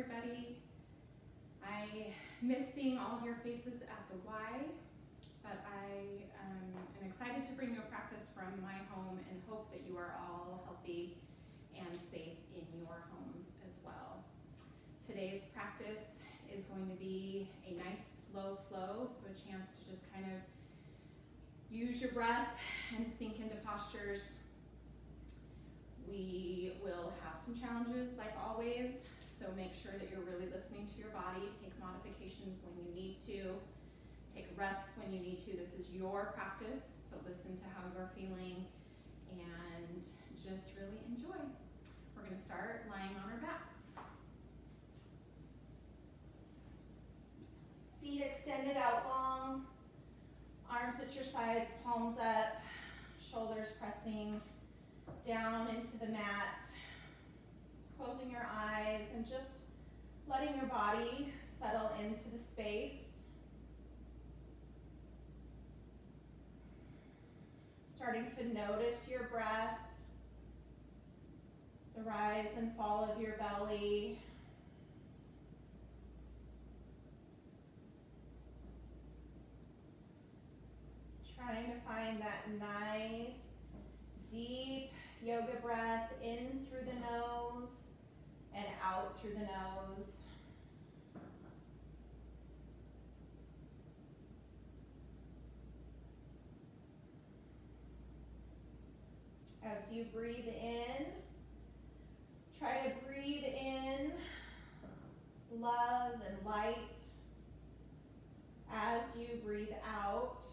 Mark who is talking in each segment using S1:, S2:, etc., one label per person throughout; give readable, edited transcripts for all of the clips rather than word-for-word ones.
S1: everybody. I miss seeing all of your faces at the Y, but I am excited to bring you a practice from my home and hope that you are all healthy and safe in your homes as well. Today's practice is going to be a nice slow flow, so a chance to just kind of use your breath and sink into postures. We will have some challenges like always, so make sure that you're really listening to your body. Take modifications when you need to. Take rests when you need to. This is your practice, so listen to how you're feeling and just really enjoy. We're going to start lying on our backs. Feet extended out long, arms at your sides, palms up, shoulders pressing down into the mat, closing your eyes and just letting your body settle into the space. Starting to notice your breath, the rise and fall of your belly. Trying to find that nice, deep yoga breath in through the nose and out through the nose. As you breathe in, try to breathe in love and light. As you breathe out,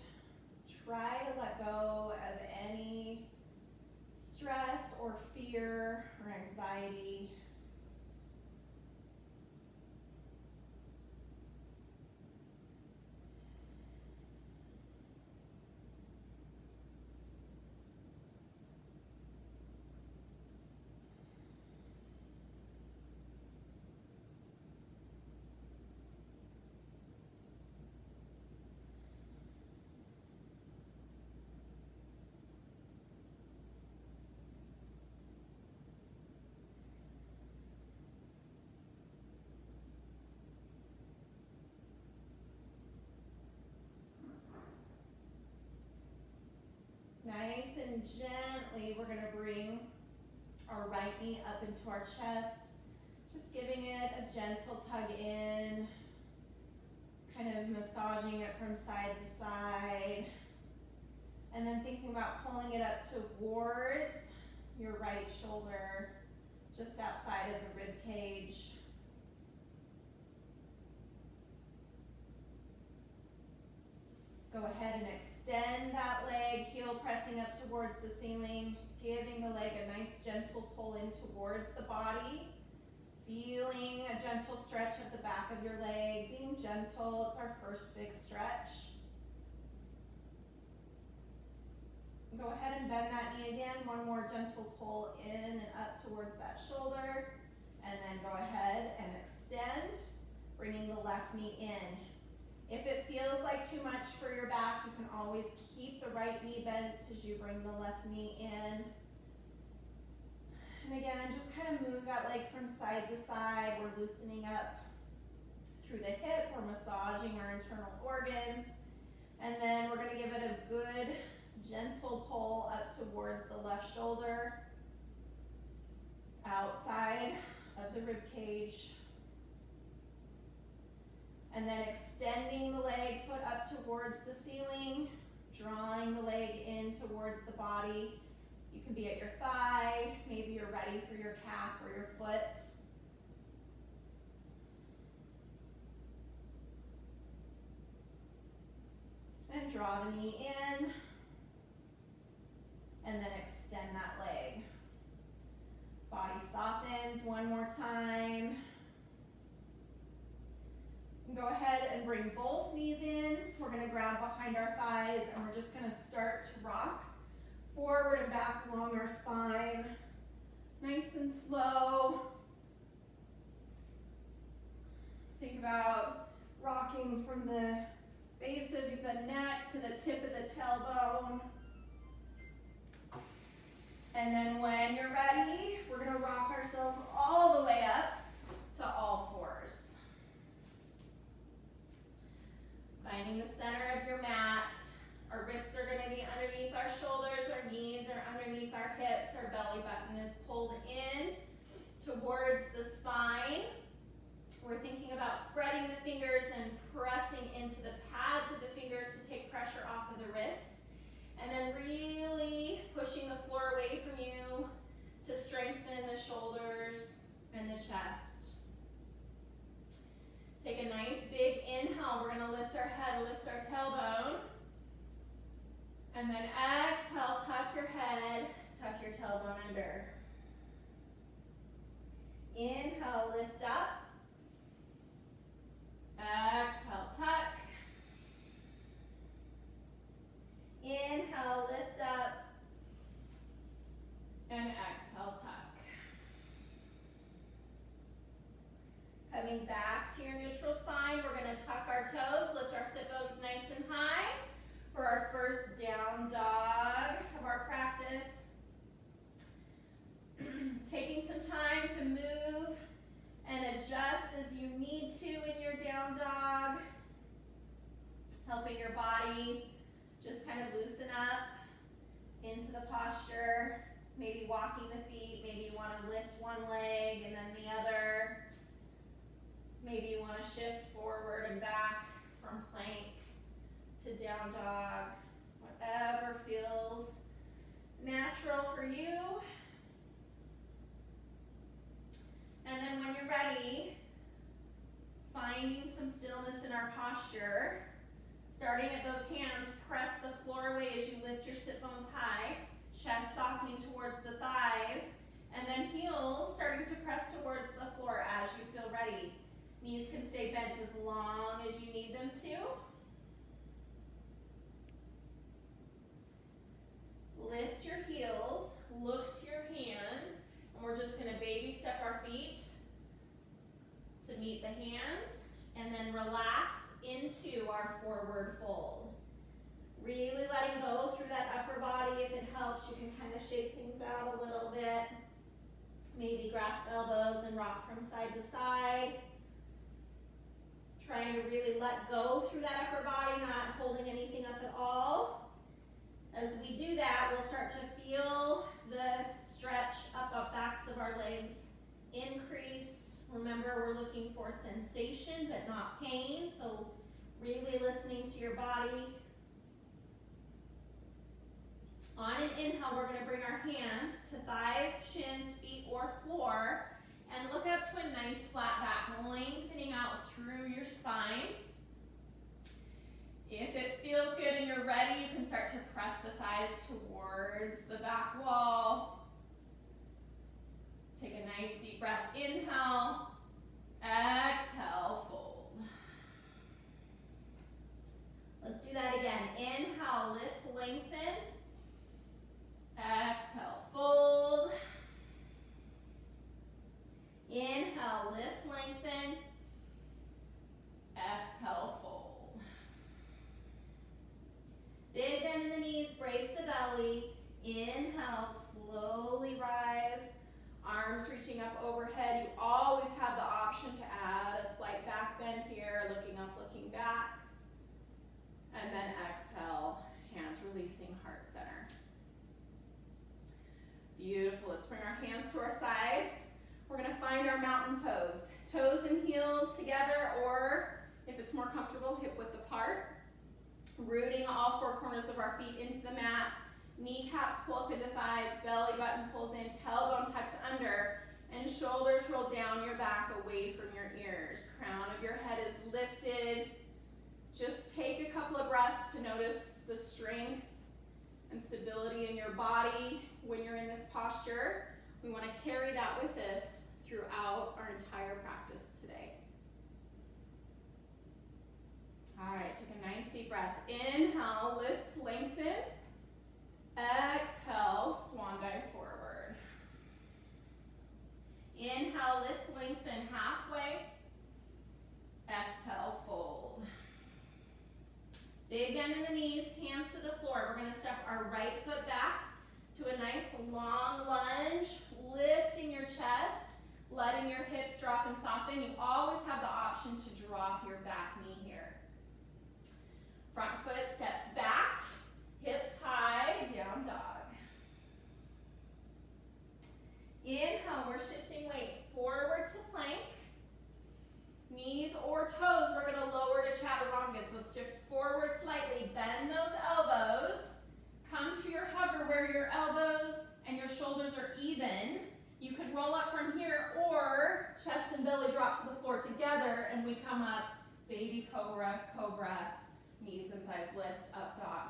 S1: try to let go of any stress or fear or anxiety. Nice and gently, we're going to bring our right knee up into our chest, just giving it a gentle tug in, kind of massaging it from side to side, and then thinking about pulling it up towards your right shoulder, just outside of the rib cage. Go ahead and extend that leg, heel pressing up towards the ceiling, giving the leg a nice gentle pull in towards the body. Feeling a gentle stretch at the back of your leg, being gentle. It's our first big stretch. Go ahead and bend that knee again. One more gentle pull in and up towards that shoulder. And then go ahead and extend, bringing the left knee in. If it feels like too much for your back, you can always keep the right knee bent as you bring the left knee in. And again, just kind of move that leg from side to side. We're loosening up through the hip. We're massaging our internal organs. And then we're going to give it a good, gentle pull up towards the left shoulder, outside of the rib cage. And then extending the leg, foot up towards the ceiling, drawing the leg in towards the body. You can be at your thigh, maybe you're ready for your calf or your foot. And draw the knee in, and then extend that leg. Body softens one more time. Go ahead and bring both knees in. We're going to grab behind our thighs and we're just going to start to rock forward and back along our spine. Nice and slow. Think about rocking from the base of the neck to the tip of the tailbone. And then when you're ready, we're going to rock ourselves all the way up to all fours. inhale, lift our tailbone. And then exhale, tuck your head, tuck your tailbone under. Inhale, lift up. Exhale, tuck. Inhale, lift up. And exhale, tuck. Coming back to your neutral spine, we're going to tuck our toes, lift our sit bones nice and high for our first down dog of our practice. Taking some time to move and adjust as you need to in your down dog. Helping your body just kind of loosen up into the posture. Maybe walking the feet, maybe you want to lift one leg and then the other. Maybe you want to shift forward and back from plank to down dog. Whatever feels natural for you. And then when you're ready, finding some stillness in our posture. Starting at those hands, press the floor away as you lift your sit bones high. Chest softening towards the thighs. And then heels starting to press towards the floor as you feel ready. Knees can stay bent as long as you need them to. Lift your heels, look to your hands, and we're just going to baby step our feet to meet the hands, and then relax into our forward fold. Really letting go through that upper body. If it helps, you can kind of shake things out a little bit. Maybe grasp elbows and rock from side to side. Trying to really let go through that upper body, not holding anything up at all. As we do that, we'll start to feel the stretch up backs of our legs increase. Remember, we're looking for sensation, but not pain. So really listening to your body. On an inhale, we're going to bring our hands to thighs, shins, feet, or floor. And look up to a nice flat back, lengthening out through your spine. If it feels good and you're ready, you can start to press the thighs towards the back wall. Take a nice deep breath. Inhale. Exhale, fold. Let's do that again. Inhale, lift, lengthen. Exhale, fold. Inhale, lift, lengthen. Exhale, fold. Big bend in the knees, brace the belly. Inhale, slowly rise. Arms reaching up overhead. You always have the option to add a slight back bend here, looking up, looking back. And then exhale, hands releasing, heart center. Beautiful. Let's bring our hands to our sides. We're going to find our mountain pose. Toes and heels together, or if it's more comfortable, hip width apart. Rooting all four corners of our feet into the mat. Kneecaps pull up into thighs, belly button pulls in, tailbone tucks under, and shoulders roll down your back away from your ears. Crown of your head is lifted. Just take a couple of breaths to notice the strength and stability in your body when you're in this posture. We want to carry that with us throughout our entire practice today. All right, take a nice deep breath. Inhale, lift, lengthen. Exhale, swan dive forward. Inhale, lift, lengthen halfway. Exhale, fold. Big bend in the knees, hands to the floor. We're going to step our right foot back to a nice long lunge, lifting your chest, letting your hips drop and soften. You always have the option to drop your back knee here. Front foot steps back, hips high, down dog. Inhale, we're shifting weight forward to plank. Knees or toes, we're going to lower to chaturanga. So shift forward slightly, bend those elbows. Come to your hover where your elbows and your shoulders are even. You could roll up from here, or chest and belly drop to the floor together, and we come up, baby cobra, cobra, Knees and thighs lift, up dog.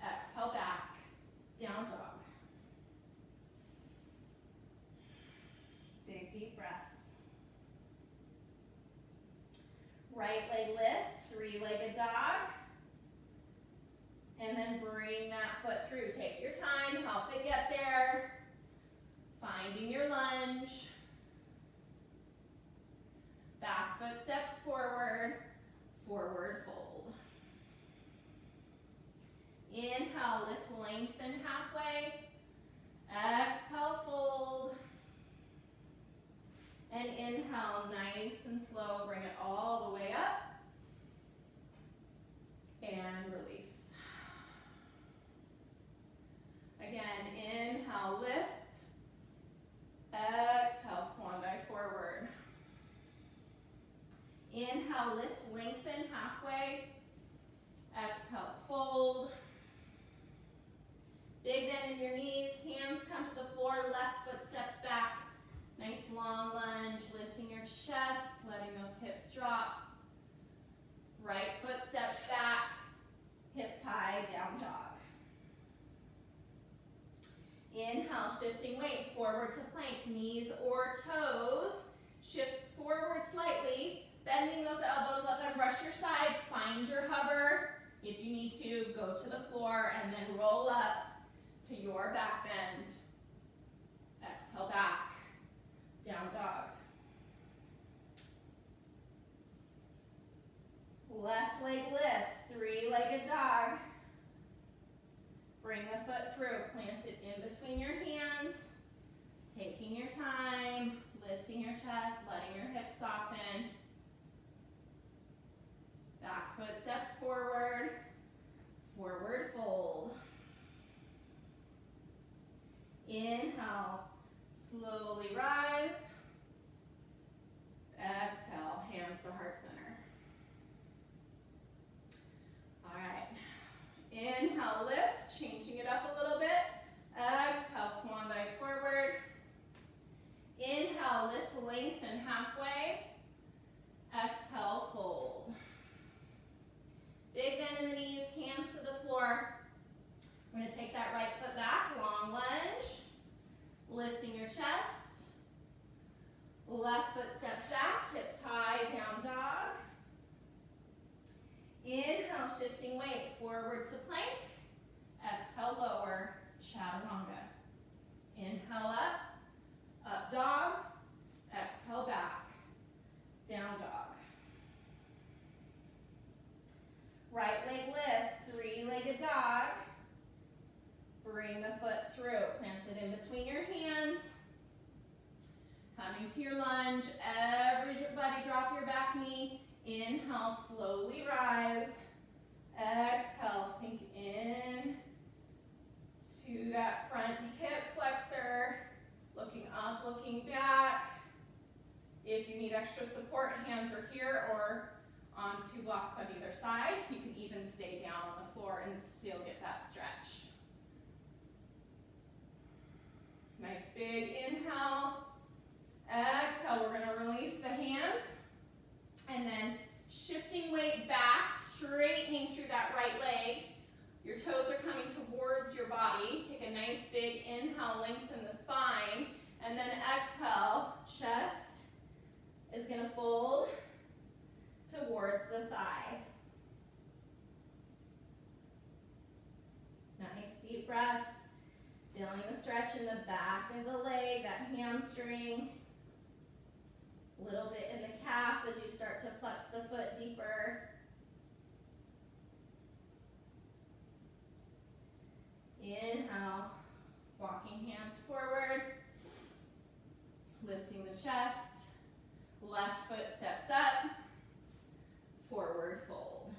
S1: Exhale back, down dog. Big deep breaths. Right leg lifts, three-legged dog. And then bring that foot through. Take your time, help it get there. Finding your lunge. Back foot steps forward, forward fold. Inhale, lift, lengthen halfway. Exhale, fold. And inhale, nice and slow, bring it all the way up. And release. Again, inhale, lift. Exhale, swan dive forward. Inhale, lift, lengthen halfway. Exhale, fold. Big bend in your knees, hands come to the floor, left foot steps back. Nice long lunge, lifting your chest, letting those hips drop. Right foot steps back, hips high, down dog. Inhale, shifting weight, forward to plank, knees or toes. Shift forward slightly, bending those elbows, let them brush your sides, find your hover. If you need to, go to the floor and then roll up to your back bend. Exhale back, down dog. Left leg lifts, three-legged dog. Bring the foot through, plant it in between your hands. Taking your time, lifting your chest, letting your hips soften. Back foot steps forward, forward fold. Inhale, slowly rise. Exhale, hands to heart center. All right. Inhale, lift, changing it up a little bit. Exhale, swan dive forward. Inhale, lift, lengthen halfway. Exhale, fold. Big bend in the knees, hands to the floor. We're going to take that right foot back, long lunge. Lifting your chest. Left foot steps back, hips high, down dog. Inhale, shifting weight, forward to plank. Exhale, lower, chaturanga. Inhale up dog. Exhale, back, down dog. Right leg lifts, three-legged dog. Bring the foot through, plant it in between your hands. Coming to your lunge, everybody drop your back knee. Inhale, slowly rise. Exhale, sink in to that front hip flexor. Looking up, looking back. If you need extra support, hands are here or on two blocks on either side. You can even stay down on the floor and still get that stretch. Nice big inhale. Exhale, we're going to release the hands. And then shifting weight back, straightening through that right leg. Your toes are coming towards your body. Take a nice big inhale, lengthen the spine. And then exhale, chest is going to fold towards the thigh. Nice deep breaths. Feeling the stretch in the back of the leg, that hamstring. A little bit in the calf as you start to flex the foot deeper. Inhale, walking hands forward, lifting the chest, left foot steps up, forward fold.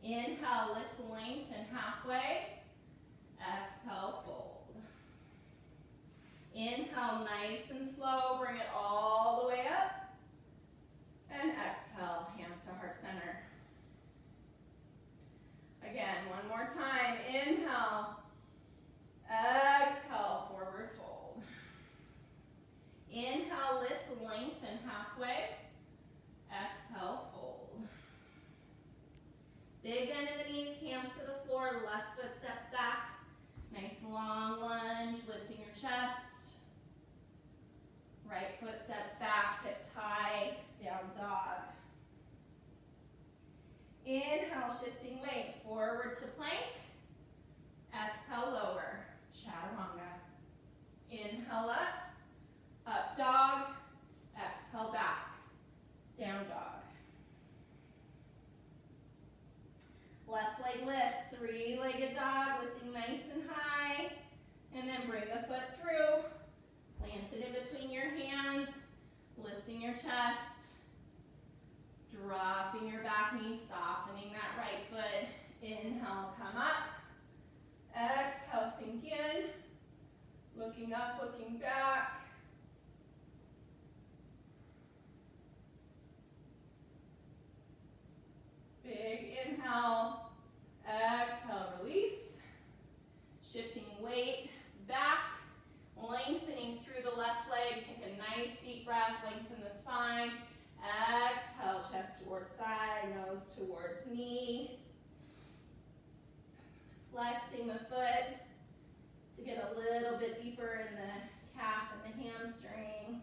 S1: Inhale, lift, lengthen halfway, exhale, fold. Inhale, nice and slow, bring it all the way up, and exhale, hands to heart center. Again, one more time, inhale, exhale, forward fold. Inhale, lift, lengthen halfway, exhale, fold. Big bend in the knees, hands to the floor, left foot steps back. Nice long lunge, lifting your chest. Right foot steps back, hips high, down dog. Inhale, shifting weight, forward to plank. Exhale, lower, chaturanga. Inhale up dog. Exhale, back, down dog. Left leg lifts, three-legged dog, lifting nice and high. And then bring the foot through. Plant it in between your hands, lifting your chest. Dropping your back knee, softening that right foot. Inhale, come up. Exhale, sink in. Looking up, looking back. Big inhale, exhale, release. Shifting weight back, lengthening through the left leg. Take a nice deep breath, lengthen the spine. Exhale, chest towards thigh, nose towards knee. Flexing the foot to get a little bit deeper in the calf and the hamstring.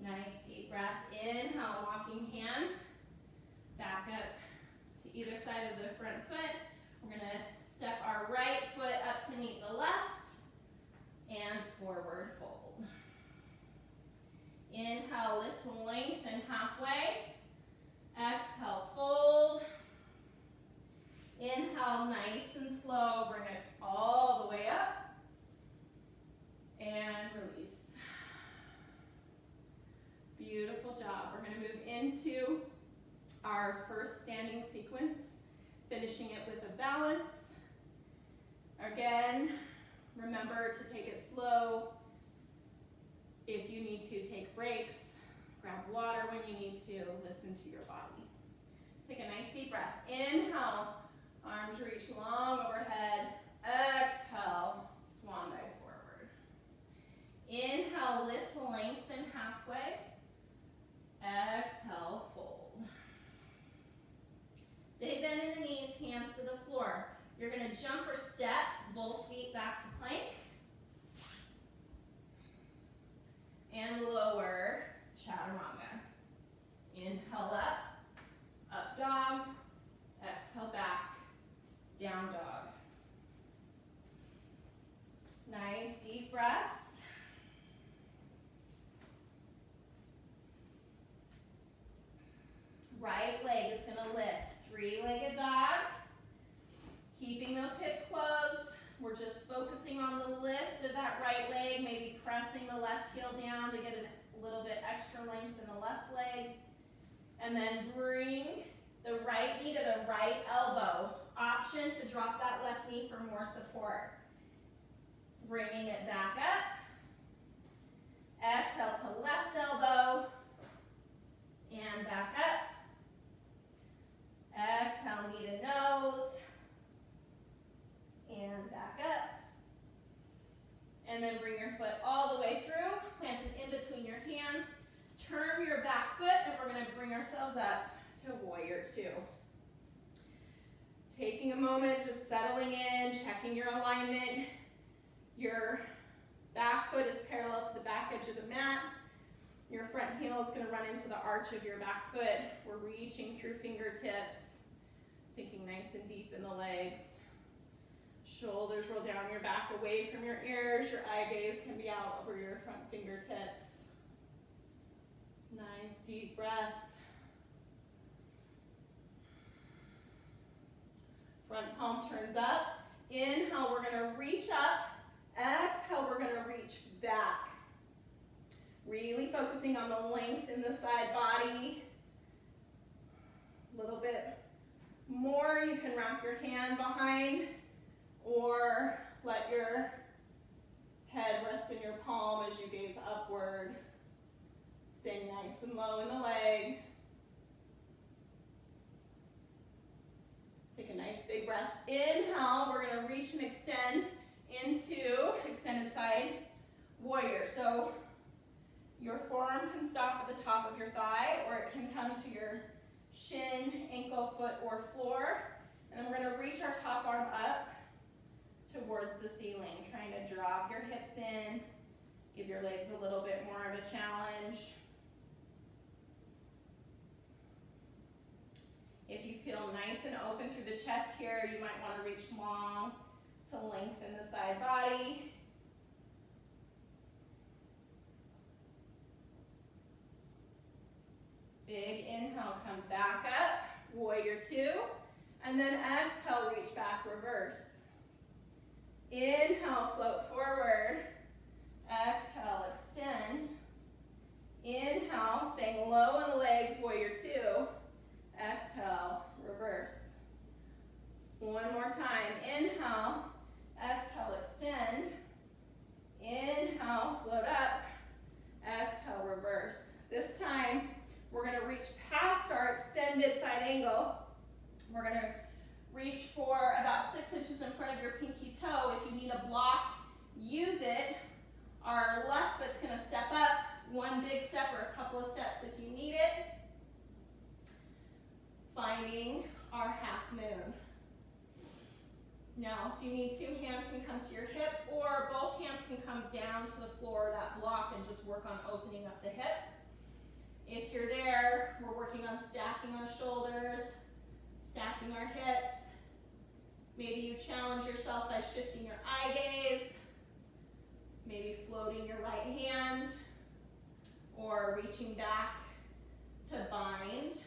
S1: Nice deep breath. Inhale, walking hands back up to either side of the front foot. We're going to step our right foot up to meet the left and forward fold. Inhale, lift to lengthen halfway. Exhale, fold. Inhale, nice and slow. Bring it all the way up and release. Beautiful job. We're going to move into our first standing sequence, finishing it with a balance. Again, remember to take it slow. If you need to, take breaks. Grab water when you need to. Listen to your body. Take a nice deep breath. Inhale, arms reach long overhead. Exhale, swan dive forward. Inhale, lift to lengthen halfway. Exhale, fold. Big bend in the knees, hands to the floor. You're going to jump or step, both feet back to plank. And lower, chaturanga. Inhale up dog. Exhale back, down dog. Nice deep breaths. Right leg is going to lift, three-legged dog. Keeping those hips closed. We're just focusing on the lift of that right leg, maybe pressing the left heel down to get a little bit extra length in the left leg. And then bring the right knee to the right elbow. Option to drop that left knee for more support. Bringing it back up. Exhale to left elbow. And back up. Exhale, knee to nose. And back up. And then bring your foot all the way through. Plant it in between your hands. Turn your back foot, and we're going to bring ourselves up to warrior two. Taking a moment, just settling in, checking your alignment. Your back foot is parallel to the back edge of the mat. Your front heel is going to run into the arch of your back foot. We're reaching through fingertips, sinking nice and deep in the legs. Shoulders roll down your back away from your ears. Your eye gaze can be out over your front fingertips. Nice deep breaths. Front palm turns up. Inhale, we're going to reach up. Exhale, we're going to reach back. Really focusing on the length in the side body. A little bit more, you can wrap your hand behind or let your head rest in your palm as you gaze upward. Staying nice and low in the leg. Take a nice big breath. Inhale, we're going to reach and extend into extended side warrior. So your forearm can stop at up the top of your thigh, or it can come to your shin, ankle, foot, or floor. And then we're going to reach our top arm up towards the ceiling, trying to drop your hips in, give your legs a little bit more of a challenge. If you feel nice and open through the chest here, you might want to reach long to lengthen the side body. Big inhale, come back up, warrior two, and then exhale, reach back, reverse. Inhale, float forward. Exhale, extend. Inhale, staying low on the legs, warrior two. Exhale, reverse. One more time. Inhale, exhale, extend. Inhale, float up. Exhale, reverse. This time, we're going to reach past our extended side angle. We're going to reach for about 6 inches in front of your pinky toe. If you need a block, use it. Our left foot's going to step up, one big step or a couple of steps if you need it. Finding our half moon. Now, if you need to, hands can come to your hip, or both hands can come down to the floor of that block and just work on opening up the hip. If you're there, we're working on stacking our shoulders, stacking our hips. Maybe you challenge yourself by shifting your eye gaze, maybe floating your right hand, or reaching back to bind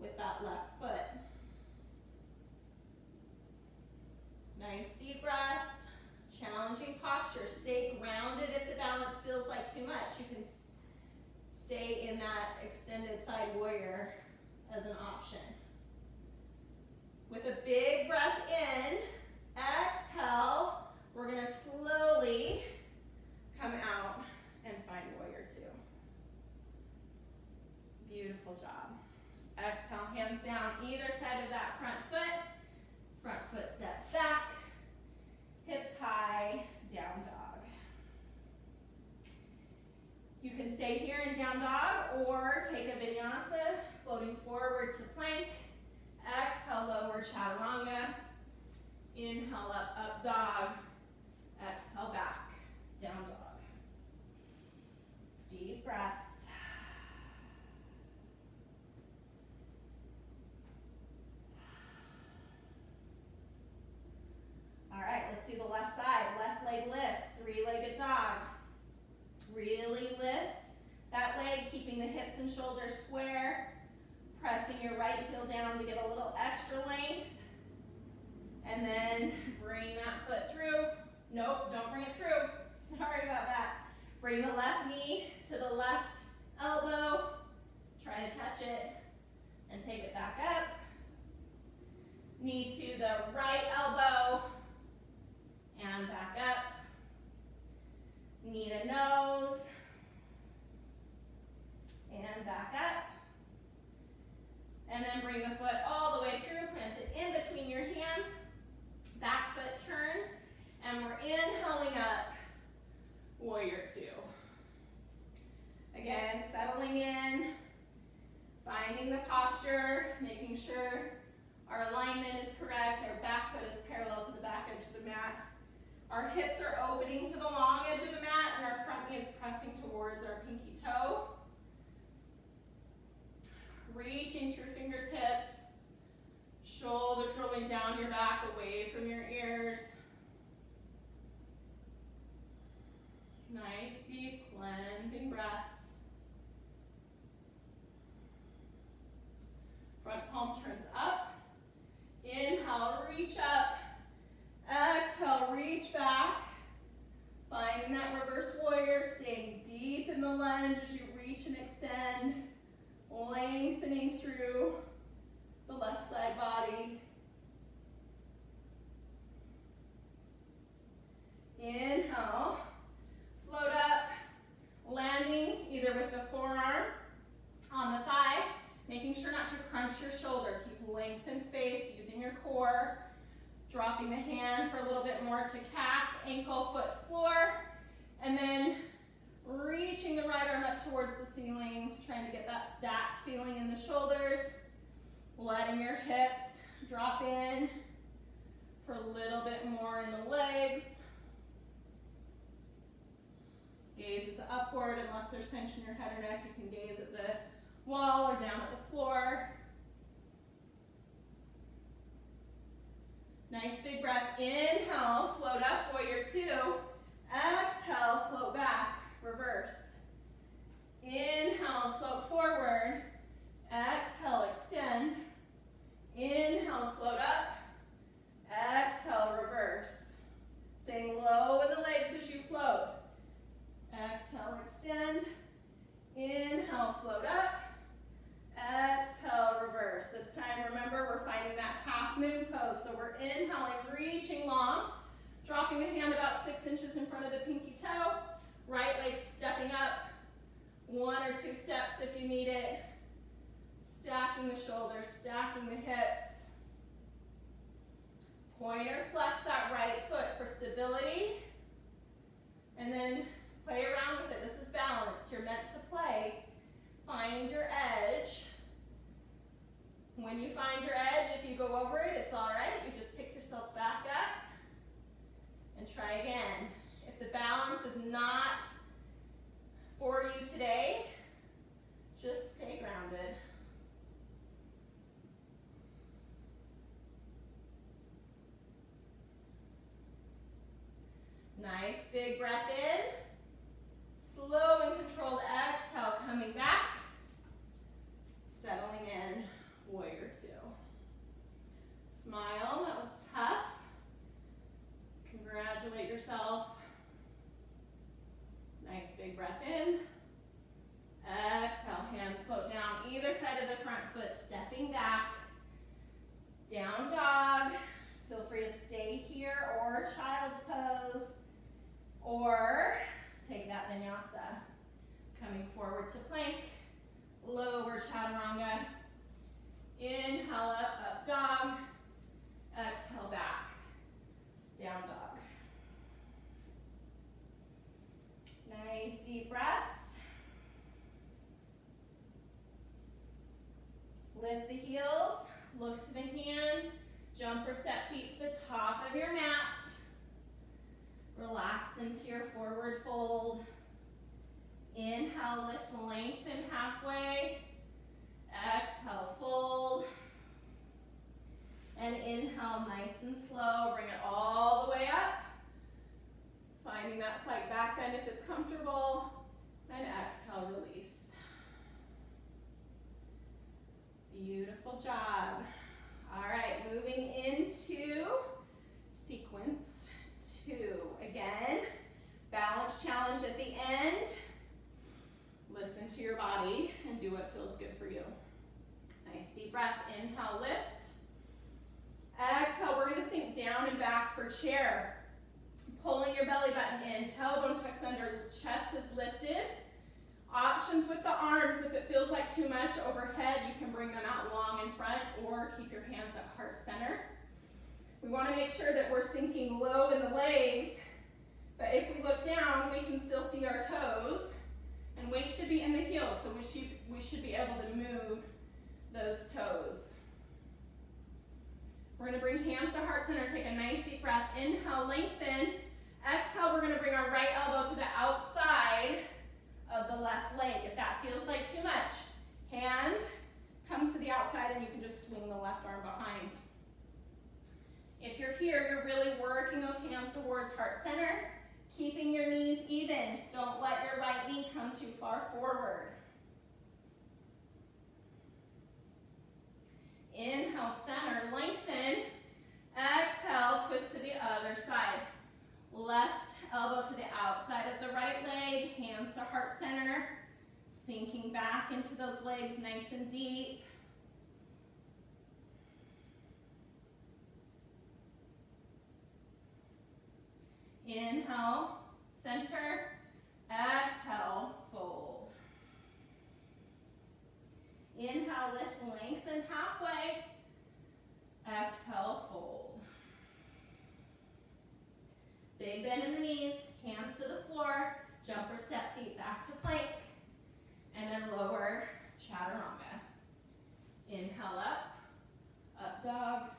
S1: with that left foot. Nice deep breaths, challenging posture. Stay grounded if the balance feels like too much. You can stay in that extended side warrior as an option. With a big breath in, exhale, we're going to slowly come out and find warrior two. Beautiful job. Exhale, hands down either side of that front foot. Front foot steps back, hips high, down dog. You can stay here in down dog or take a vinyasa, floating forward to plank. Exhale, lower chaturanga. Inhale, up dog. Exhale, back, down dog. Deep breaths. All right, let's do the left side. Left leg lifts, three-legged dog. Really lift that leg, keeping the hips and shoulders square. Pressing your right heel down to get a little extra length. And then bring that foot through. Nope, don't bring it through. Sorry about that. Bring the left knee to the left elbow. Try to touch it and take it back up. Knee to the right elbow and back up. Knee to nose and back up. And then bring the foot all the way through, plant it in between your hands. Back foot turns, and we're inhaling up, warrior two. Again, settling in, finding the posture, making sure our alignment is correct, our back foot is parallel to the back edge of the mat. Our hips are opening to the long edge of the mat, and our front knee is pressing towards our pinky toe. Reaching through fingertips, shoulders rolling down your back, away from your ears. Nice, deep, cleansing breaths. Front palm turns up. Inhale, reach up. Exhale, reach back. Finding that reverse warrior, staying deep in the lunge as you reach and extend. Lengthening through the left side body. Inhale, float up, landing either with the forearm on the thigh, making sure not to crunch your shoulder. Keep length and space, using your core, dropping the hand for a little bit more to calf, ankle, foot, floor, and then
S2: Reaching the right arm up towards the ceiling, trying to get that stacked feeling in the shoulders. Letting your hips drop in for a little bit more in the legs. Gaze is upward unless there's tension in your head or neck. You can gaze at the wall or down at the floor. Nice big breath. Inhale, float up, warrior two. Exhale, float back, reverse. Inhale, float forward. Exhale, extend. Inhale, float up. Exhale, reverse. Staying low in the legs as you float. Exhale, extend. Inhale, float up. Exhale, reverse. This time, remember, we're finding that half moon pose. So we're inhaling, reaching long, dropping the hand about 6 inches in front of the pinky toe. Right leg stepping up, 1 or 2 steps if you need it. Stacking the shoulders, stacking the hips. Pointer, flex that right foot for stability. And then play around with it. This is balance. You're meant to play. Find your edge. When you find your edge, if you go over it, it's all right. You just pick yourself back up and try again. If the balance is not for you today, just stay grounded. Nice big breath in. Slow and controlled exhale, coming back. Settling in, warrior two. Smile, that was tough. Congratulate yourself. Nice big breath in. Exhale, hands float down either side of the front foot, stepping back. Down dog. Feel free to stay here or child's pose. Or take that vinyasa. Coming forward to plank. Lower chaturanga. Inhale up, up dog. Exhale back. Down dog. Nice deep breaths. Lift the heels. Look to the hands. Jump or step feet to the top of your mat. Relax into your forward fold. Inhale, lift, lengthen halfway. Exhale, fold. And inhale, nice and slow. Bring it all the way up. Finding that slight back bend if it's comfortable. And exhale, release. Beautiful job. All right, moving into sequence 2. Again, balance challenge at the end. Listen to your body and do what feels good for you. Nice deep breath. Inhale, lift. Exhale, we're going to sink down and back for chair. Pulling your belly button in, tailbone tucks under, chest is lifted. Options with the arms, if it feels like too much overhead, you can bring them out long in front or keep your hands at heart center. We want to make sure that we're sinking low in the legs, but if we look down, we can still see our toes, and weight should be in the heels, so we should be able to move those toes. We're going to bring hands to heart center, take a nice deep breath, inhale, lengthen. Exhale, we're going to bring our right elbow to the outside of the left leg. If that feels like too much, hand comes to the outside and you can just swing the left arm behind. If you're here, you're really working those hands towards heart center, keeping your knees even. Don't let your right knee come too far forward. Inhale, center, lengthen. Exhale, twist to the other side. Left elbow to the outside of the right leg, hands to heart center, sinking back into those legs nice and deep. Inhale, center, exhale, fold. Inhale, lift, lengthen halfway. Exhale, fold. Big bend in the knees, hands to the floor. Jump or step feet back to plank. And then lower chaturanga. Inhale up dog,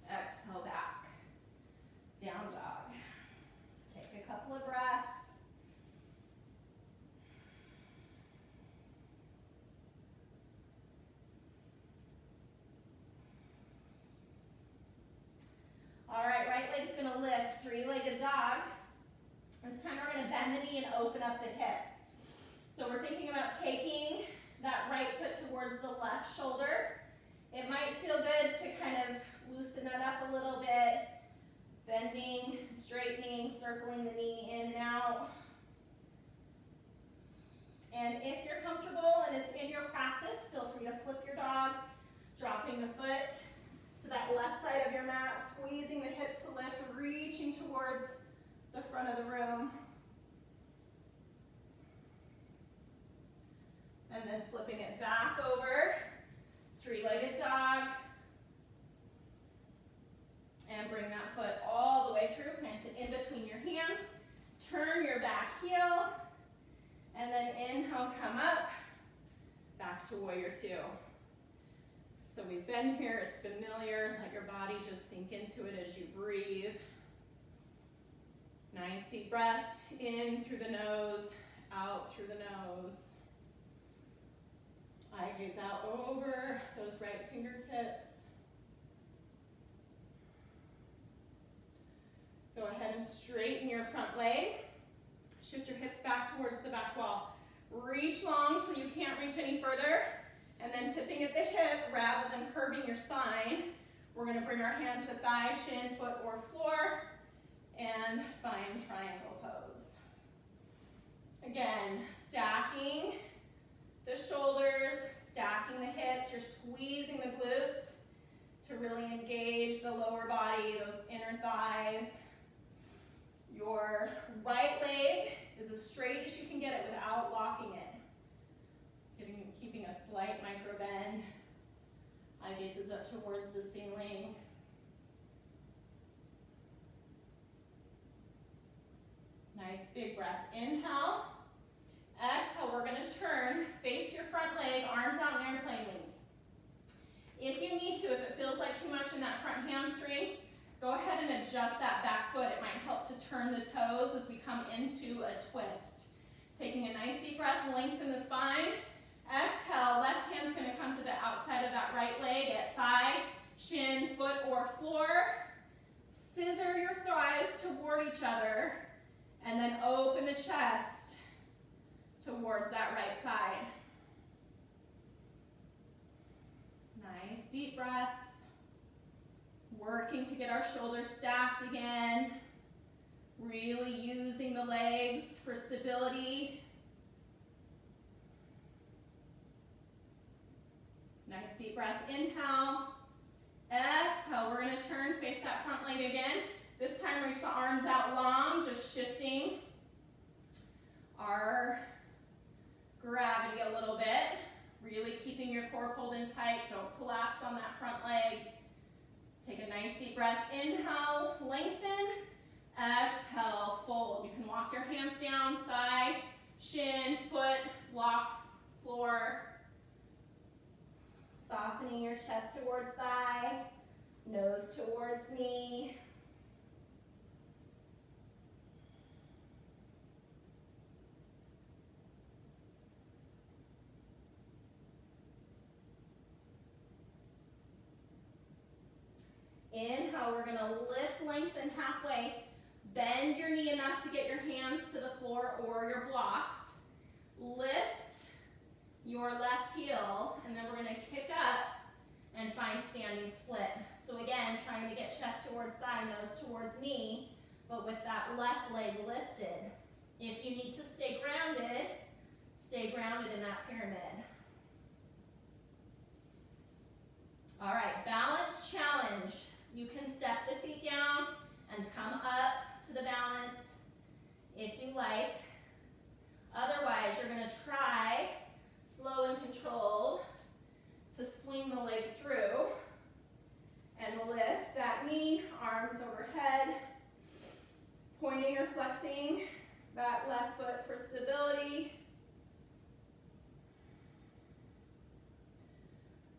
S2: exhale back, down dog. Take a couple of breaths. All right, right leg's gonna lift, three-legged dog. This time we're gonna bend the knee and open up the hip. So we're thinking about taking that right foot towards the left shoulder. It might feel good to kind of loosen it up a little bit, bending, straightening, circling the knee in and out. And if you're comfortable and it's in your practice, feel free to flip your dog, dropping the foot to that left side of your mat, squeezing the hips to lift, reaching towards the front of the room. And then flipping it back over, three-legged dog. And bring that foot all the way through, plant it in between your hands. Turn your back heel. And then inhale, come up, back to warrior two. So we've been here, it's familiar. Let your body just sink into it as you breathe. Nice deep breaths, in through the nose, out through the nose. Eye gaze out over those right fingertips. Go ahead and straighten your front leg. Shift your hips back towards the back wall. Reach long till you can't reach any further. And then tipping at the hip rather than curving your spine. We're going to bring our hand to thigh, shin, foot, or floor. And find triangle pose. Again, stacking the shoulders, stacking the hips. You're squeezing the glutes to really engage the lower body, those inner thighs. Your right leg is as straight as you can get it without locking it. Keeping a slight micro bend. Eye gaze is up towards the ceiling. Nice big breath. Inhale. Exhale, we're going to turn, face your front leg, arms out in airplane wings. If you need to, if it feels like too much in that front hamstring, go ahead and adjust that back foot. It might help to turn the toes as we come into a twist. Taking a nice deep breath, lengthen the spine. Exhale, left hand's going to come to the outside of that right leg at thigh, shin, foot, or floor. Scissor your thighs toward each other, and then open the chest towards that right side. Nice deep breaths. Working to get our shoulders stacked again. Really using the legs for stability. Nice deep breath. Inhale. Exhale. We're going to turn, face that front leg again. This time reach the arms out long, just shifting our gravity a little bit. Really keeping your core pulled in tight. Don't collapse on that front leg. Take a nice deep breath. Inhale, lengthen. Exhale, fold. You can walk your hands down, thigh, shin, foot, blocks, floor. Softening your chest towards thigh, nose towards knee. Inhale, we're going to lift, lengthen halfway. Bend your knee enough to get your hands to the floor or your blocks. Lift your left heel, and then we're going to kick up and find standing split. So again, trying to get chest towards thigh, nose towards knee, but with that left leg lifted. If you need to stay grounded in that pyramid. All right, balance challenge. You can step the feet down and come up to the balance if you like. Otherwise, you're going to try, slow and controlled, to swing the leg through and lift that knee, arms overhead, pointing or flexing that left foot for stability.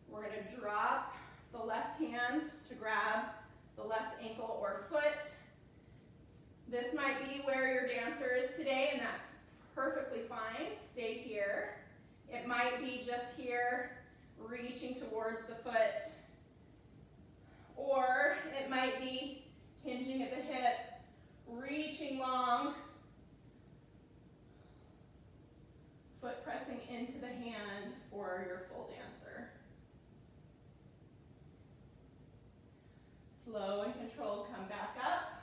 S2: We're going to drop the left hand to grab the left ankle or foot. This might be where your dancer is today, and that's perfectly fine. Stay here. It might be just here, reaching towards the foot. Or it might be hinging at the hip, reaching long, foot pressing into the hand for your full dancer. Slow and controlled, come back up.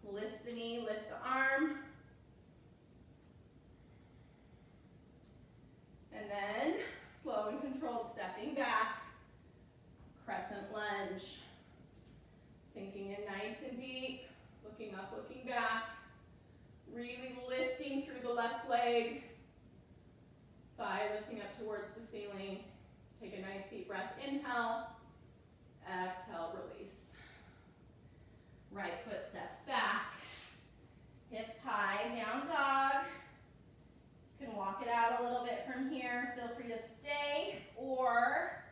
S2: Lift the knee, lift the arm. And then, slow and controlled, stepping back. Crescent lunge. Sinking in nice and deep, looking up, looking back. Really lifting through the left leg. Thigh lifting up towards the ceiling. Take a nice deep breath, inhale. Exhale, release. Right foot steps back. Hips high, down dog. You can walk it out a little bit from here. Feel free to stay or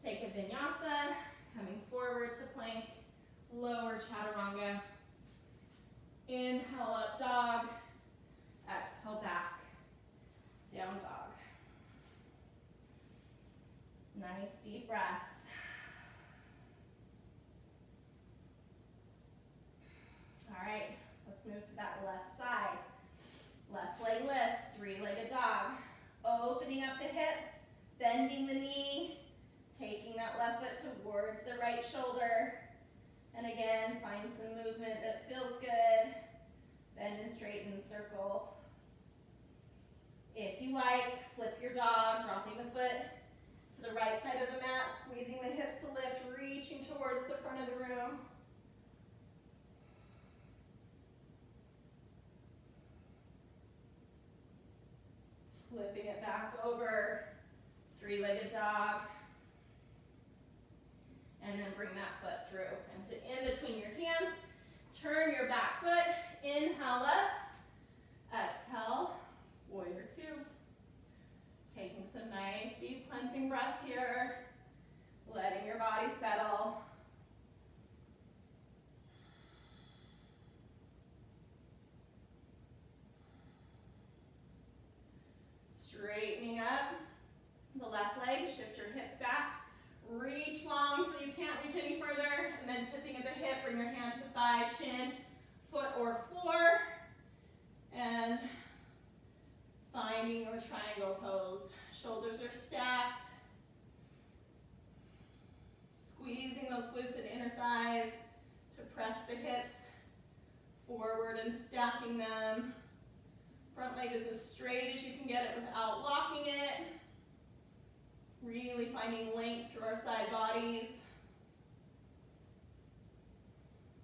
S2: take a vinyasa, coming forward to plank, lower chaturanga. Inhale up dog, exhale back, down dog. Nice deep breaths. All right, let's move to that left side. Left leg lifts, three-legged dog. Opening up the hip, bending the knee, taking that left foot towards the right shoulder. And again, find some movement that feels good. Bend and straighten, circle. If you like, flip your dog, dropping the foot to the right side of the mat, squeezing the hips to lift, reaching towards the front of the room. Flipping it back over, three-legged dog. And then bring that foot through. And so in between your hands, turn your back foot, inhale up, exhale, warrior two. Taking some nice deep cleansing breaths here, letting your body settle. Straightening up the left leg, shift your hips back. Reach long till you can't reach any further, and then tipping at the hip, bring your hand to thigh, shin, foot or floor, and finding your triangle pose. Shoulders are stacked. Squeezing those glutes and inner thighs to press the hips forward and stacking them. Front leg is as straight as you can get it without locking it. Really finding length through our side bodies.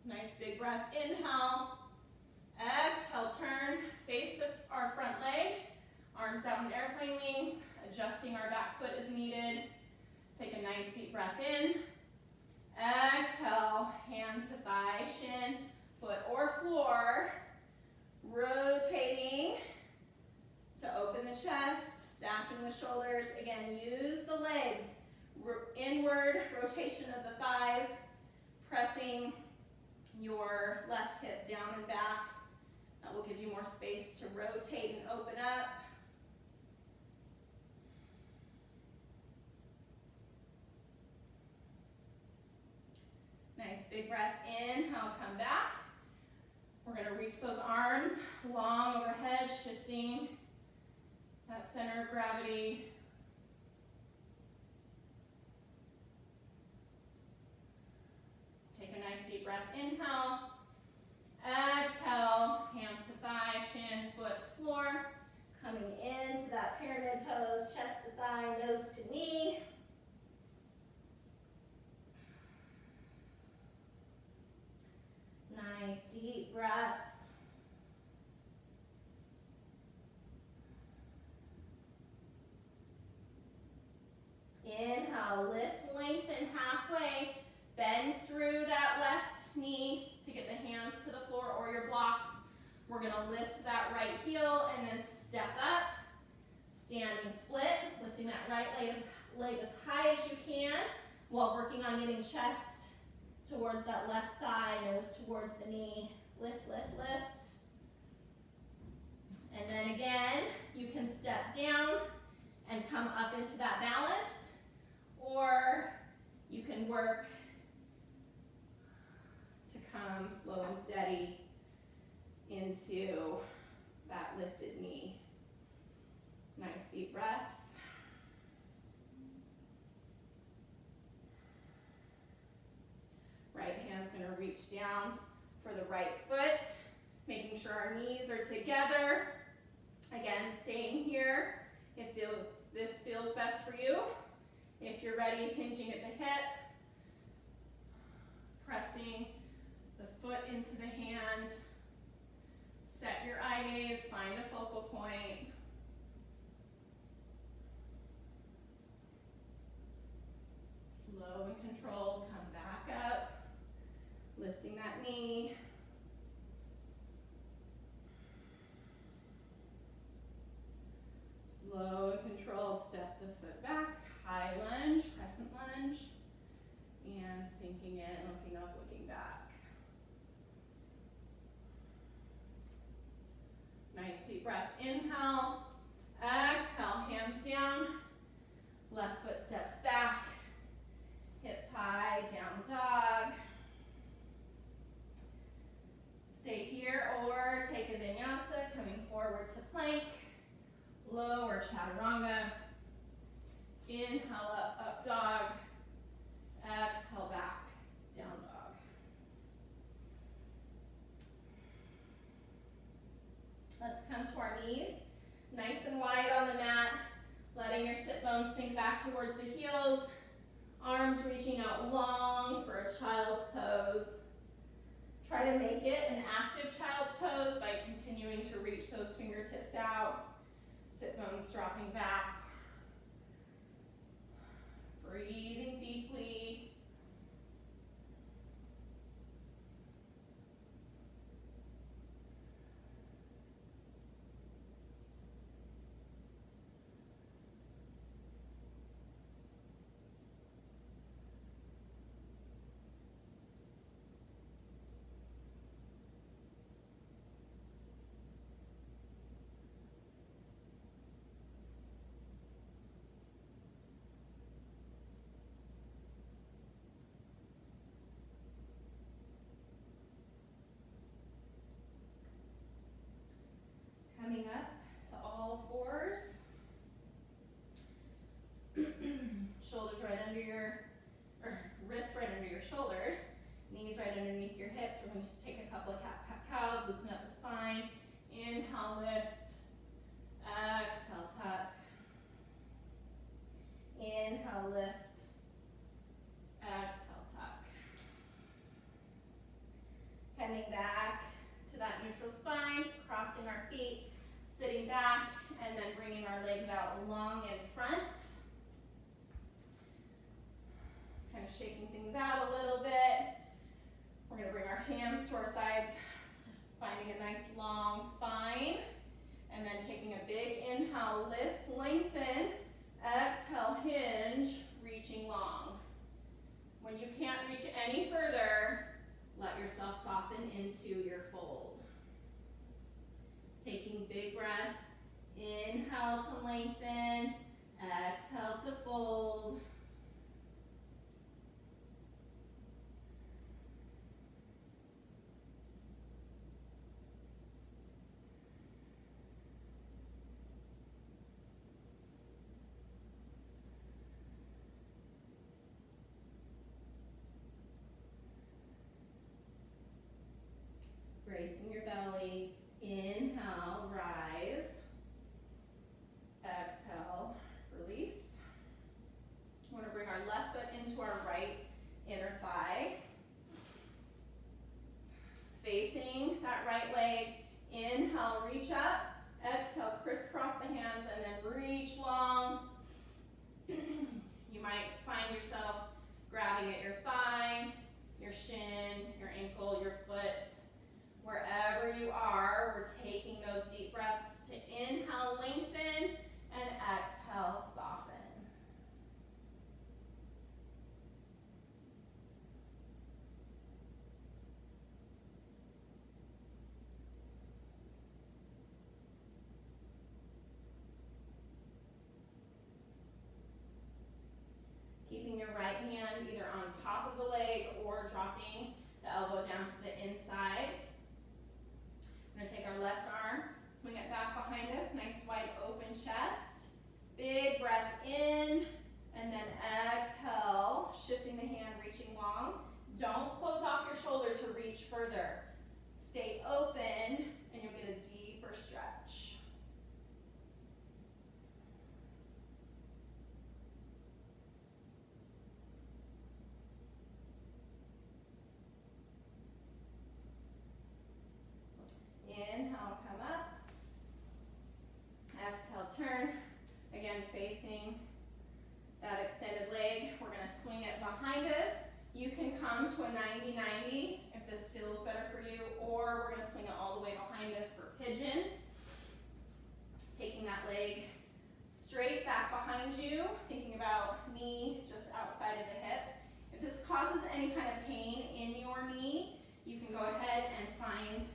S2: Nice big breath, inhale. Exhale, turn, face our front leg. Arms out in airplane wings, adjusting our back foot as needed. Take a nice deep breath in. Exhale, hand to thigh, shin, foot or floor. Rotating to open the chest, stacking the shoulders. Again, use the legs. Inward rotation of the thighs, pressing your left hip down and back. That will give you more space to rotate and open up. Nice big breath, inhale, come back. We're going to reach those arms long overhead, shifting that center of gravity. Take a nice deep breath, inhale. Exhale, hands to thigh, shin, foot, floor. Coming into that pyramid pose, chest to thigh, nose to knee. Nice deep breaths. We're gonna lift that right heel and then step up, standing split, lifting that right leg as high as you can while working on getting chest towards that left thigh, nose towards the knee. Lift, lift, lift. And then again, you can step down and come up into that balance, or you can work to come slow and steady into that lifted knee. Nice deep breaths. Right hand's gonna reach down for the right foot, making sure our knees are together. Again, staying here if this feels best for you. If you're ready, hinging at the hip, pressing the foot into the hand. Set your eye gaze, find a focal point. Slow and controlled, come back up, lifting that knee. Slow and controlled, step the foot back, high lunge, crescent lunge, and sinking in, looking up, looking back. Nice deep breath, inhale, exhale, hands down, left foot steps back, hips high, down dog. Stay here or take a vinyasa, coming forward to plank, low or chaturanga. Inhale up, up dog, exhale back, down dog. Let's come to our knees, nice and wide on the mat, letting your sit bones sink back towards the heels, arms reaching out long for a child's pose. Try to make it an active child's pose by continuing to reach those fingertips out, sit bones dropping back. Breathing deeply. Coming up to all fours. Shoulders right under wrists right under your shoulders. Knees right underneath your hips. We're going to just take a couple of cat cows, loosen up the spine. Inhale, lift. Exhale, tuck. Inhale, lift. Exhale, tuck. Coming back to that neutral spine, crossing our feet, sitting back, and then bringing our legs out long in front. Kind of shaking things out a little bit. We're going to bring our hands to our sides, finding a nice long spine, and then taking a big inhale, lift, lengthen, exhale, hinge, reaching long. When you can't reach any further, let yourself soften into your fold. Taking big breaths, inhale to lengthen, exhale to fold. Bracing your belly, inhale, rise, exhale, release. We want to bring our left foot into our right inner thigh. Facing that right leg, inhale, reach up, exhale, crisscross the hands, and then reach long. You might find yourself grabbing at your thigh, your shin, your ankle, your foot. Wherever you are, we're facing that extended leg. We're gonna swing it behind us. You can come to a 90-90 if this feels better for you, or we're gonna swing it all the way behind us for pigeon. Taking that leg straight back behind you, thinking about knee just outside of the hip. If this causes any kind of pain in your knee, you can go ahead and find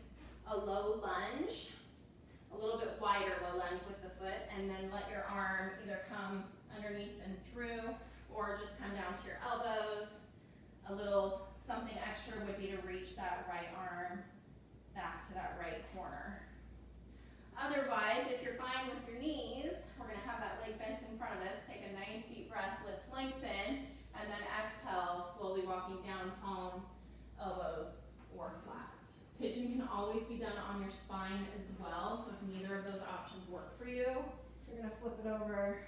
S2: a low lunge, a little bit wider low lunge with the foot, and then let your arm either come underneath and through, or just come down to your elbows. A little something extra would be to reach that right arm back to that right corner. Otherwise, if you're fine with your knees, we're gonna have that leg bent in front of us. Take a nice deep breath, lift, lengthen, and then exhale, slowly walking down, palms, elbows, or flat. Pigeon can always be done on your spine as well, so if neither of those options work for you, you're gonna flip it over,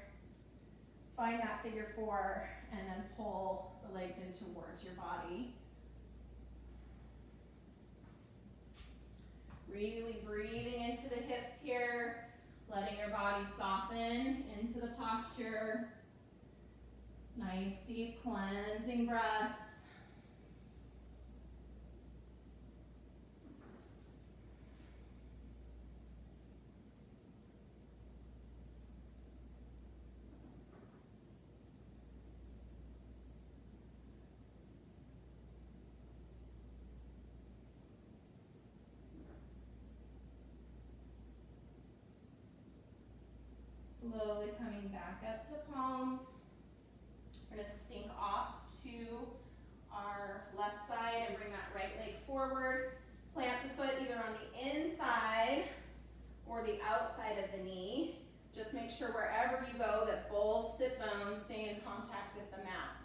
S2: find that figure four, and then pull the legs in towards your body. Really breathing into the hips here, letting your body soften into the posture. Nice deep cleansing breaths. Slowly coming back up to palms. We're going to sink off to our left side and bring that right leg forward. Plant the foot either on the inside or the outside of the knee. Just make sure wherever you go that both sit bones stay in contact with the mat.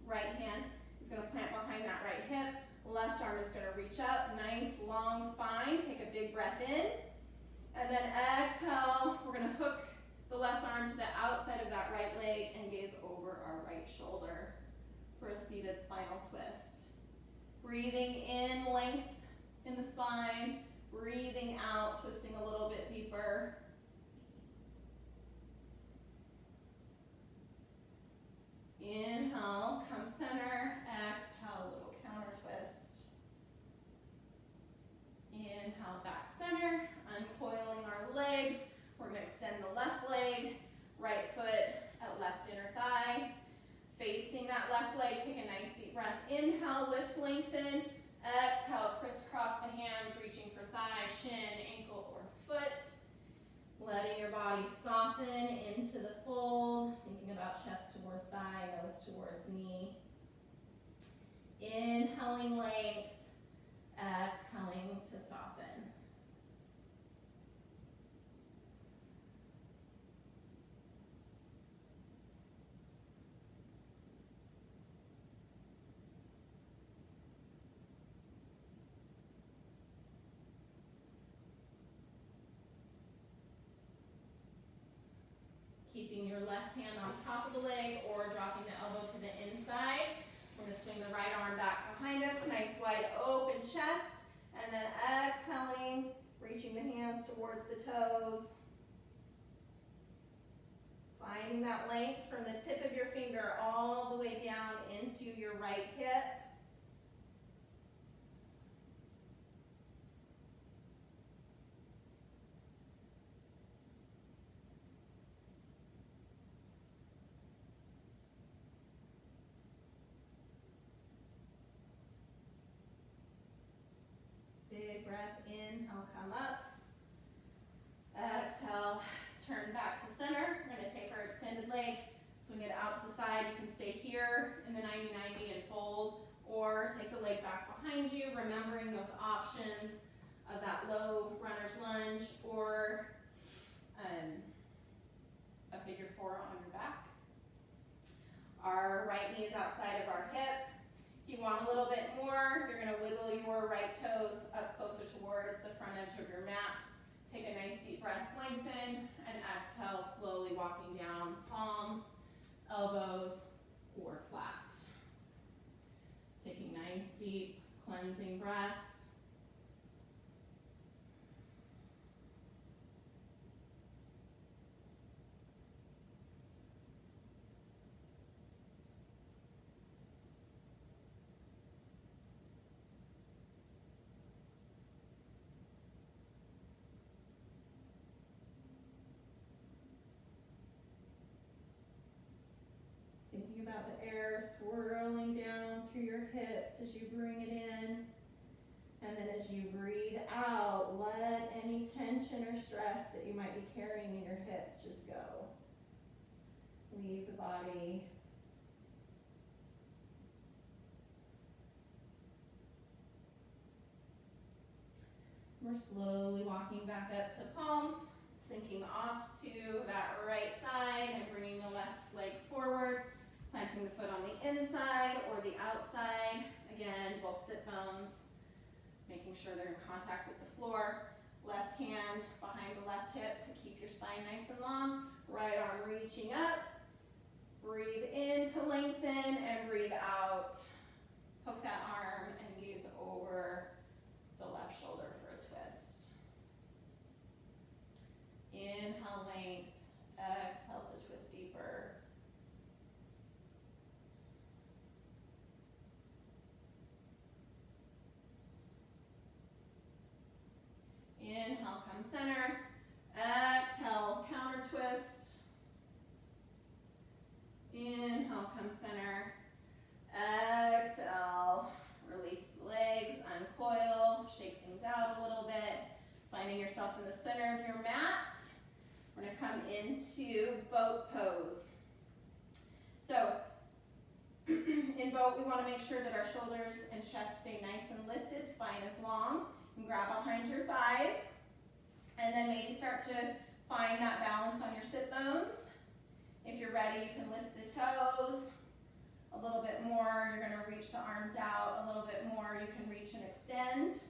S2: Right hand is going to plant behind that right hip. Left arm is going to reach up. Nice long spine. Take a big breath in. And then exhale. We're going to hook the left arm to the outside of that right leg and gaze over our right shoulder for a seated spinal twist. Breathing in, length in the spine. Breathing out, twisting a little bit deeper. Inhale, come center. Exhale, little counter twist. Inhale, back center. Uncoiling our legs. We're going to extend the left leg, right foot at left inner thigh. Facing that left leg, take a nice deep breath. Inhale, lift, lengthen. Exhale, crisscross the hands, reaching for thigh, shin, ankle, or foot. Letting your body soften into the fold. Thinking about chest towards thigh, nose towards knee. Inhaling length. Exhaling to soften. Keeping your left hand on top of the leg or dropping the elbow to the inside. We're going to swing the right arm back behind us. Nice wide open chest. And then exhaling, reaching the hands towards the toes. Finding that length from the tip of your finger all the way down into your right hip. Big breath in, I'll come up. Exhale, turn back to center. We're going to take our extended leg, swing it out to the side. You can stay here in the 90-90 and fold, or take the leg back behind you, remembering those options of that low runner's lunge or a figure four on your back. Our right knee is outside of our hip. If you want a little bit more, you're going to wiggle your right toes up closer towards the front edge of your mat. Take a nice deep breath, lengthen, and exhale, slowly walking down, palms, elbows, or flat. Taking nice deep cleansing breaths. hips as you bring it in. And then as you breathe out, let any tension or stress that you might be carrying in your hips just go. Leave the body. We're slowly walking back up to palms, sinking off to that right side and bringing the left leg forward, planting the foot on the inside or the outside. Again, both sit bones, making sure they're in contact with the floor. Left hand behind the left hip to keep your spine nice and long. Right arm reaching up. Breathe in to lengthen and breathe out. Hook that arm and gaze over the left shoulder for a twist. Inhale, length. Exhale to twist deeper. Inhale, come center. Exhale, counter twist. Inhale, come center. Exhale, release the legs, uncoil, shake things out a little bit. Finding yourself in the center of your mat. We're going to come into boat pose. So, in boat, we want to make sure that our shoulders and chest stay nice and lifted, spine is long. And grab behind your thighs. And then maybe start to find that balance on your sit bones. If you're ready, you can lift the toes a little bit more. You're going to reach the arms out a little bit more. You can reach and extend.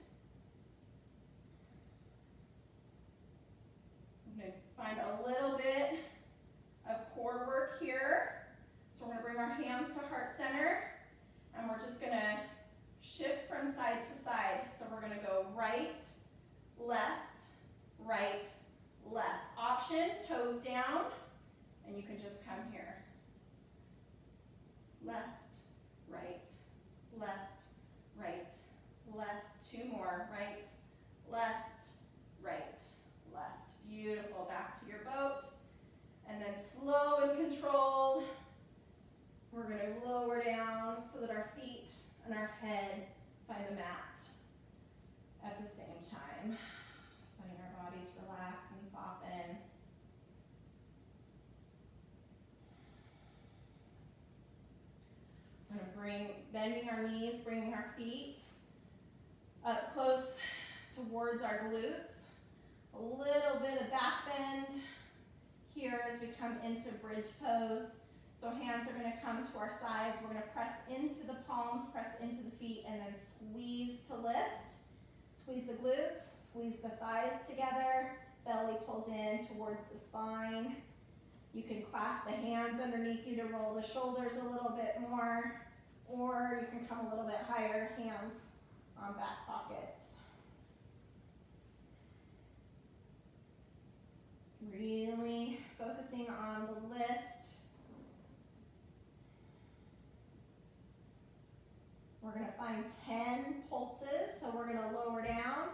S2: I'm going to find a little bit of core work here. So we're going to bring our hands to heart center. And we're just going to shift from side to side. So we're going to go right, left, right, left. Option, toes down. And you can just come here. Left, right, left, right, left. Two more. Right, left, right, left. Beautiful. Back to your boat. And then slow and controlled. We're going to lower down so that our feet and our head find the mat at the same time. Letting our bodies relax and soften. We're going to bending our knees, bringing our feet up close towards our glutes. A little bit of back bend here as we come into bridge pose. So hands are going to come to our sides. We're going to press into the palms, press into the feet, and then squeeze to lift. Squeeze the glutes, squeeze the thighs together. Belly pulls in towards the spine. You can clasp the hands underneath you to roll the shoulders a little bit more, or you can come a little bit higher, hands on back pockets. Really focusing on the lift. We're going to find 10 pulses, so we're going to lower down,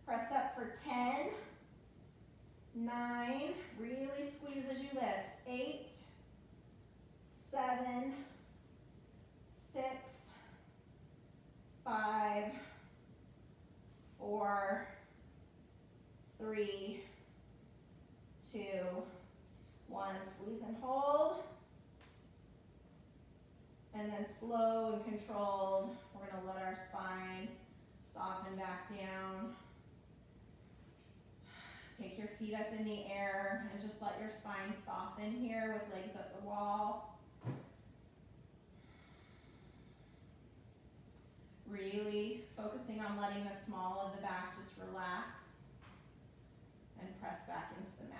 S2: press up for 10, 9, really squeeze as you lift, 8, 7, 6, 5, 4, 3, 2, 1, squeeze and hold. And then slow and controlled, we're going to let our spine soften back down. Take your feet up in the air and just let your spine soften here with legs up the wall. Really focusing on letting the small of the back just relax and press back into the mat.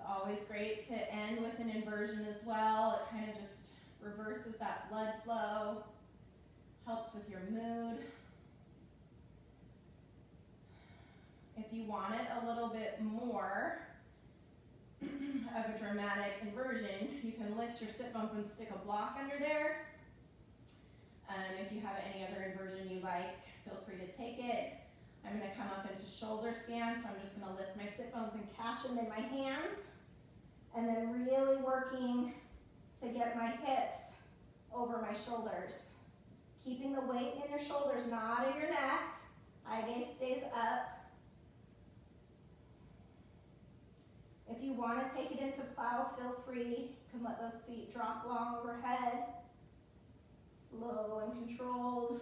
S2: Always great to end with an inversion as well. It kind of just reverses that blood flow, helps with your mood. If you want it a little bit more of a dramatic inversion, you can lift your sit bones and stick a block under there. If you have any other inversion you like, feel free to take it. I'm gonna come up into shoulder stand, so I'm just gonna lift my sit bones and catch them in my hands, and then really working to get my hips over my shoulders. Keeping the weight in your shoulders, not in your neck. Eye gaze stays up. If you want to take it into plow, feel free. You can let those feet drop long overhead. Slow and controlled.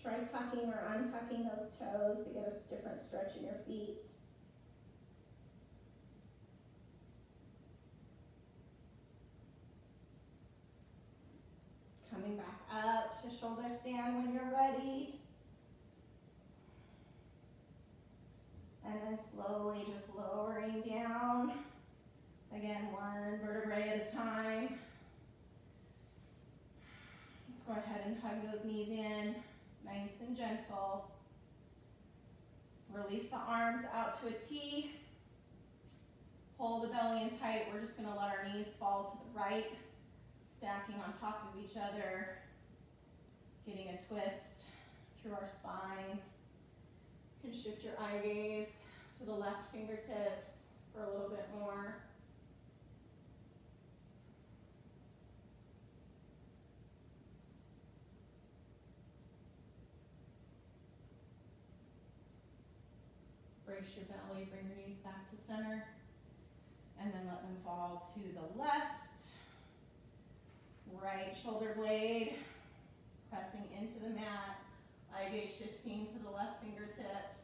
S2: Try tucking or untucking those toes to get a different stretch in your feet. Coming back up to shoulder stand when you're ready. And then slowly just lowering down. Again, one vertebrae at a time. Let's go ahead and hug those knees in, nice and gentle. Release the arms out to a T. Hold the belly in tight. We're just gonna let our knees fall to the right, stacking on top of each other, getting a twist through our spine. You can shift your eye gaze to the left fingertips for a little bit more. Brace your belly, bring your knees back to center, and then let them fall to the left. Right shoulder blade pressing into the mat, eye gaze shifting to the left fingertips.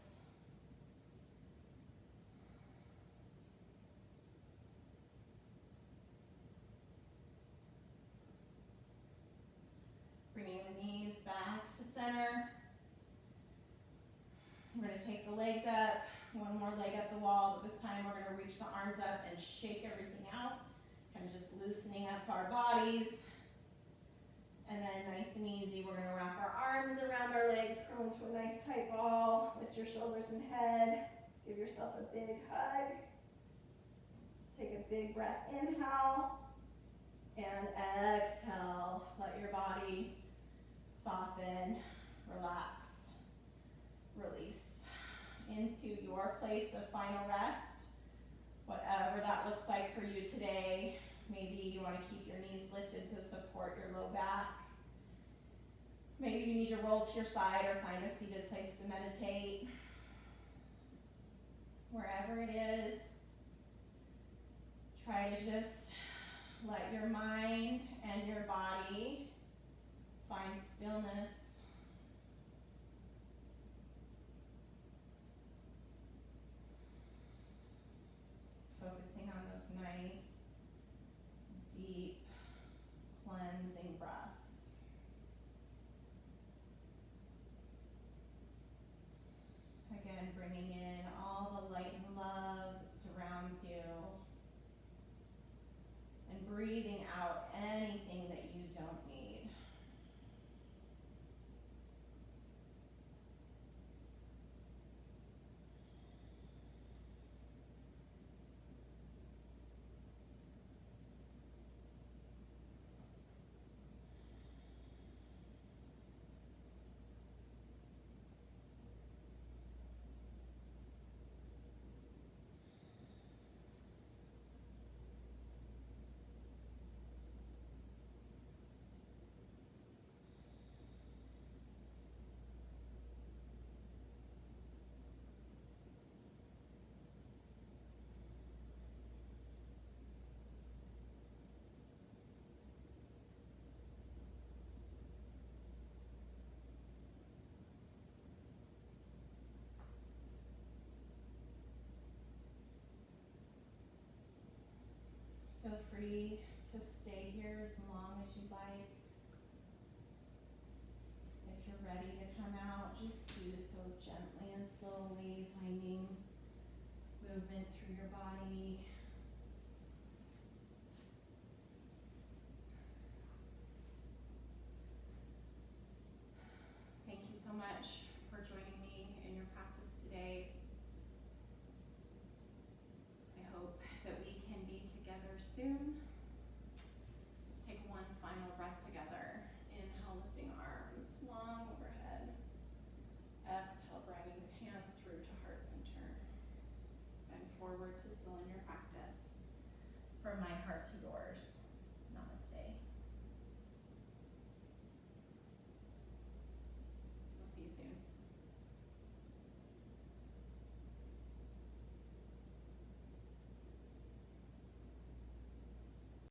S2: Bringing the knees back to center. We're going to take the legs up, one more leg up the wall, but this time we're going to reach the arms up and shake everything out, kind of just loosening up our bodies. And then nice and easy, we're going to wrap our arms around our legs, curl into a nice tight ball, lift your shoulders and head, give yourself a big hug. Take a big breath, inhale, and exhale. Let your body soften, relax, release into your place of final rest, whatever that looks like for you today. Maybe you want to keep your knees lifted to support your low back. Maybe you need to roll to your side or find a seated place to meditate. Wherever it is, try to just let your mind and your body find stillness. Focusing on those nice, deep, cleansing breaths. Again, bringing in all the light and love that surrounds you. And breathing out anything that you don't need. Feel free to stay here as long as you like. If you're ready to come out, just do so gently and slowly, finding movement through your body. Thank you so much for joining me in your practice today. I hope that we can be together soon. Let's take one final breath
S1: forward to still in your practice. From my heart to yours. Namaste.